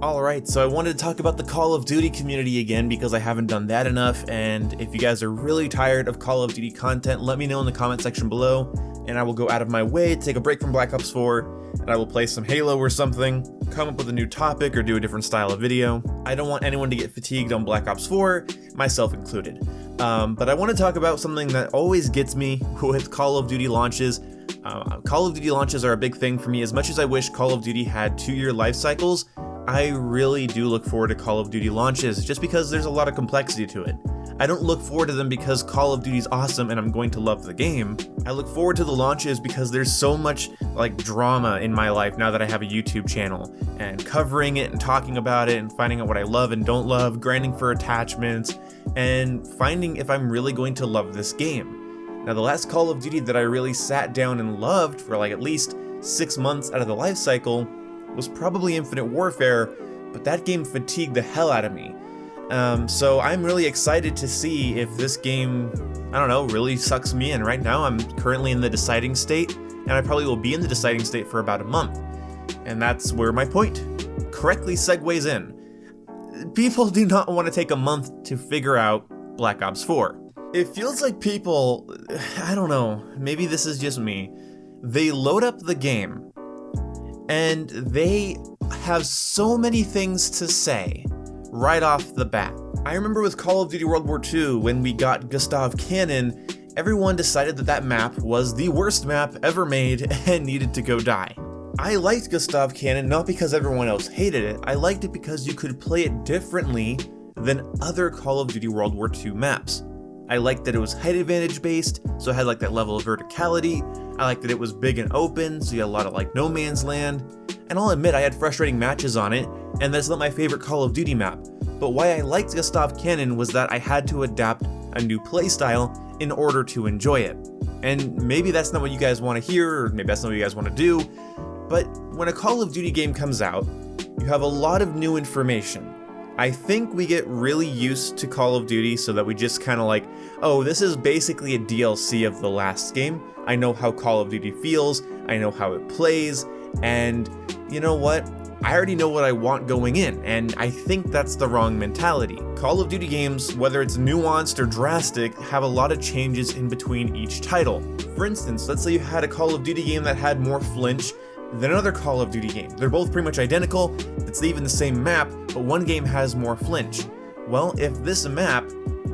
Alright, so I wanted to talk about the Call of Duty community again because I haven't done that enough, and if you guys are really tired of Call of Duty content, let me know in the comment section below, and I will go out of my way to take a break from Black Ops 4, and I will play some Halo or something, come up with a new topic or do a different style of video. I don't want anyone to get fatigued on Black Ops 4, myself included. But I want to talk about something that always gets me with Call of Duty launches. Call of Duty launches are a big thing for me. As much as I wish Call of Duty had 2-year life cycles, I really do look forward to Call of Duty launches just because there's a lot of complexity to it. I don't look forward to them because Call of Duty's awesome and I'm going to love the game. I look forward to the launches because there's so much drama in my life now that I have a YouTube channel, and covering it and talking about it and finding out what I love and don't love, grinding for attachments, and finding if I'm really going to love this game. Now, the last Call of Duty that I really sat down and loved for at least 6 months out of the life cycle was probably Infinite Warfare, but that game fatigued the hell out of me. So I'm really excited to see if this game, really sucks me in. Right now I'm currently in the deciding state, and I probably will be in the deciding state for about a month. And that's where my point correctly segues in. People do not want to take a month to figure out Black Ops 4. It feels like people, maybe this is just me, they load up the game and they have so many things to say right off the bat. I remember with Call of Duty World War II, when we got Gustav Cannon, everyone decided that that map was the worst map ever made and needed to go die. I liked Gustav Cannon not because everyone else hated it, I liked it because you could play it differently than other Call of Duty World War II maps. I liked that it was height advantage based, so it had that level of verticality. I liked that it was big and open, so you had a lot of no man's land. And I'll admit I had frustrating matches on it, and that's not my favorite Call of Duty map. But why I liked Gustav Cannon was that I had to adapt a new playstyle in order to enjoy it. And maybe that's not what you guys want to hear, or maybe that's not what you guys want to do, but when a Call of Duty game comes out, you have a lot of new information. I think we get really used to Call of Duty so that we just kind of oh, this is basically a DLC of the last game. I know how Call of Duty feels, I know how it plays, and you know what? I already know what I want going in, and I think that's the wrong mentality. Call of Duty games, whether it's nuanced or drastic, have a lot of changes in between each title. For instance, let's say you had a Call of Duty game that had more flinch than another Call of Duty game. They're both pretty much identical, it's even the same map, but one game has more flinch. Well, if this map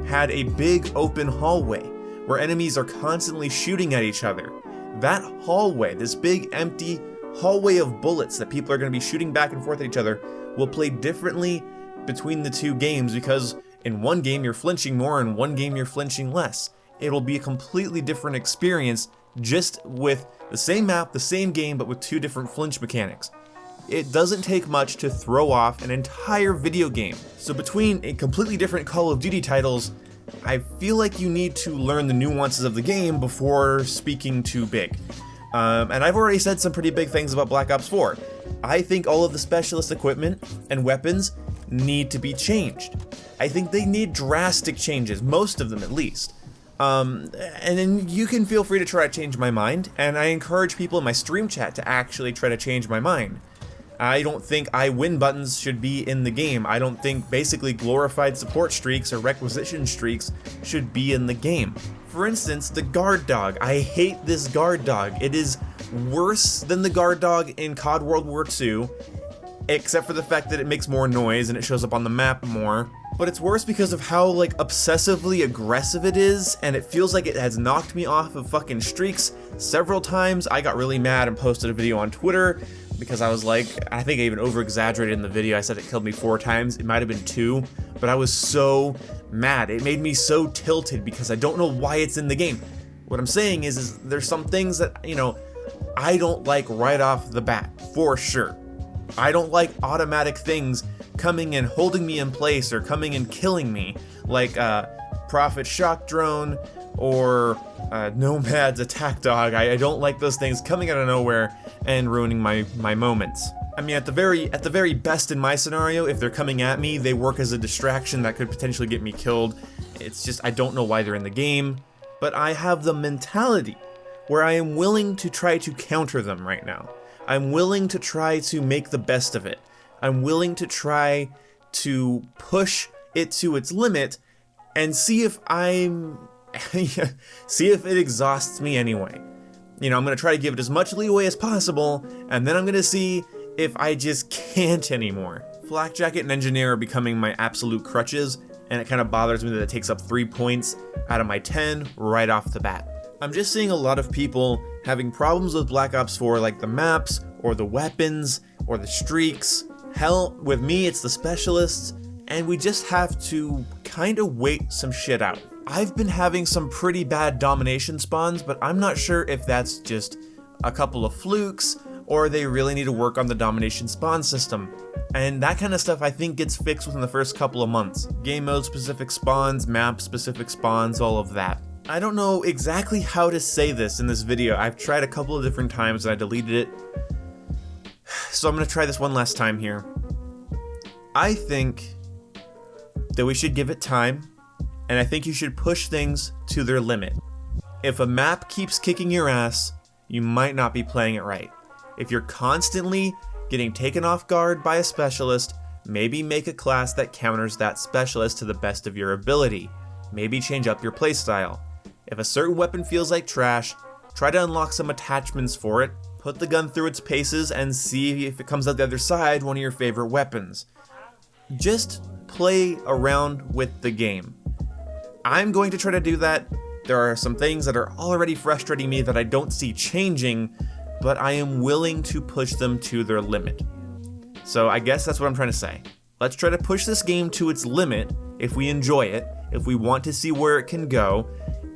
had a big open hallway where enemies are constantly shooting at each other, that hallway, this big empty hallway of bullets that people are going to be shooting back and forth at each other, will play differently between the two games, because in one game you're flinching more and one game you're flinching less. It'll be a completely different experience just with the same map, the same game, but with two different flinch mechanics. It doesn't take much to throw off an entire video game. So between a completely different Call of Duty titles, I feel like you need to learn the nuances of the game before speaking too big. And I've already said some pretty big things about Black Ops 4. I think all of the specialist equipment and weapons need to be changed. I think they need drastic changes, most of them at least. And then you can feel free to try to change my mind, and I encourage people in my stream chat to actually try to change my mind. I don't think I win buttons should be in the game. I don't think basically glorified support streaks or requisition streaks should be in the game. For instance, the guard dog. I hate this guard dog. It is worse than the guard dog in COD World War II, except for the fact that it makes more noise and it shows up on the map more. But it's worse because of how obsessively aggressive it is, and it feels like it has knocked me off of fucking streaks several times. I got really mad and posted a video on Twitter because I was I think I even over-exaggerated in the video. I said it killed me 4 times. It might have been 2, but I was so mad. It made me so tilted because I don't know why it's in the game. What I'm saying is there's some things that, I don't like right off the bat, for sure. I don't like automatic things coming and holding me in place or coming and killing me, like Prophet Shock Drone or Nomad's Attack Dog. I don't like those things coming out of nowhere and ruining my moments. I mean, at the very best in my scenario, if they're coming at me, they work as a distraction that could potentially get me killed. It's just, I don't know why they're in the game, but I have the mentality where I am willing to try to counter them right now. I'm willing to try to make the best of it. I'm willing to try to push it to its limit and see if see if it exhausts me anyway. You know, I'm going to try to give it as much leeway as possible, and then I'm going to see if I just can't anymore. Flak Jacket and Engineer are becoming my absolute crutches, and it kind of bothers me that it takes up 3 points out of my 10 right off the bat. I'm just seeing a lot of people having problems with Black Ops 4, like the maps, or the weapons, or the streaks. Hell, with me, it's the specialists, and we just have to kind of wait some shit out. I've been having some pretty bad domination spawns, but I'm not sure if that's just a couple of flukes, or they really need to work on the domination spawn system. And that kind of stuff I think gets fixed within the first couple of months. Game mode specific spawns, map specific spawns, all of that. I don't know exactly how to say this in this video. I've tried a couple of different times and I deleted it. So I'm gonna try this one last time here. I think that we should give it time, and I think you should push things to their limit. If a map keeps kicking your ass, you might not be playing it right. If you're constantly getting taken off guard by a specialist, maybe make a class that counters that specialist to the best of your ability. Maybe change up your playstyle. If a certain weapon feels like trash, try to unlock some attachments for it, put the gun through its paces, and see if it comes out the other side one of your favorite weapons. Just play around with the game. I'm going to try to do that. There are some things that are already frustrating me that I don't see changing, but I am willing to push them to their limit. So I guess that's what I'm trying to say. Let's try to push this game to its limit if we enjoy it, if we want to see where it can go,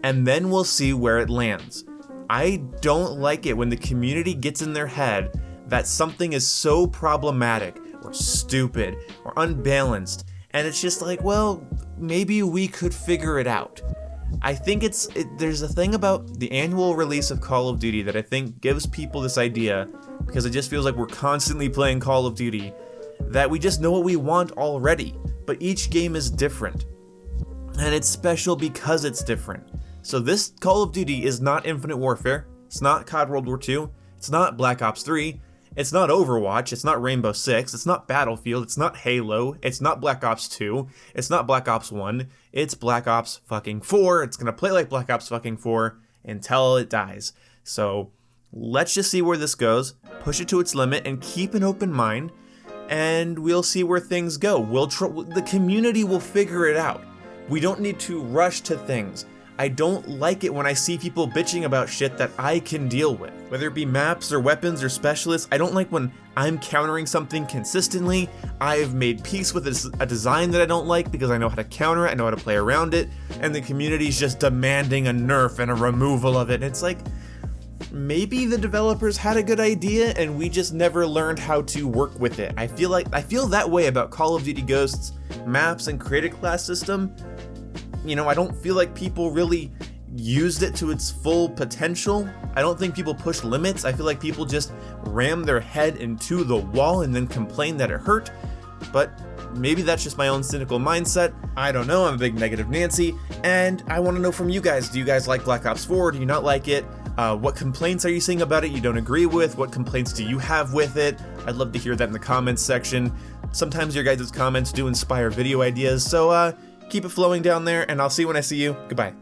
and then we'll see where it lands. I don't like it when the community gets in their head that something is so problematic or stupid or unbalanced, and it's just like, well, maybe we could figure it out. I think there's a thing about the annual release of Call of Duty that I think gives people this idea, because it just feels like we're constantly playing Call of Duty, that we just know what we want already, but each game is different. And it's special because it's different. So this Call of Duty is not Infinite Warfare, it's not COD World War II, it's not Black Ops 3, it's not Overwatch, it's not Rainbow Six, it's not Battlefield, it's not Halo, it's not Black Ops 2, it's not Black Ops 1, it's Black Ops fucking 4. It's gonna play like Black Ops fucking 4 until it dies. So let's just see where this goes, push it to its limit, and keep an open mind, and we'll see where things go. The community will figure it out. We don't need to rush to things. I don't like it when I see people bitching about shit that I can deal with. Whether it be maps or weapons or specialists, I don't like when I'm countering something consistently. I've made peace with a design that I don't like because I know how to counter it, I know how to play around it, and the community's just demanding a nerf and a removal of it. And it's like, maybe the developers had a good idea and we just never learned how to work with it. I feel that way about Call of Duty Ghosts, maps, and created class system. You know, I don't feel like people really used it to its full potential. I don't think people push limits. I feel like people just ram their head into the wall and then complain that it hurt. But maybe that's just my own cynical mindset. I don't know, I'm a big negative Nancy, and I want to know from you guys. Do you guys like Black Ops 4? Do you not like it? What complaints are you seeing about it you don't agree with? What complaints do you have with it? I'd love to hear that in the comments section. Sometimes your guys' comments do inspire video ideas, so keep it flowing down there, and I'll see you when I see you. Goodbye.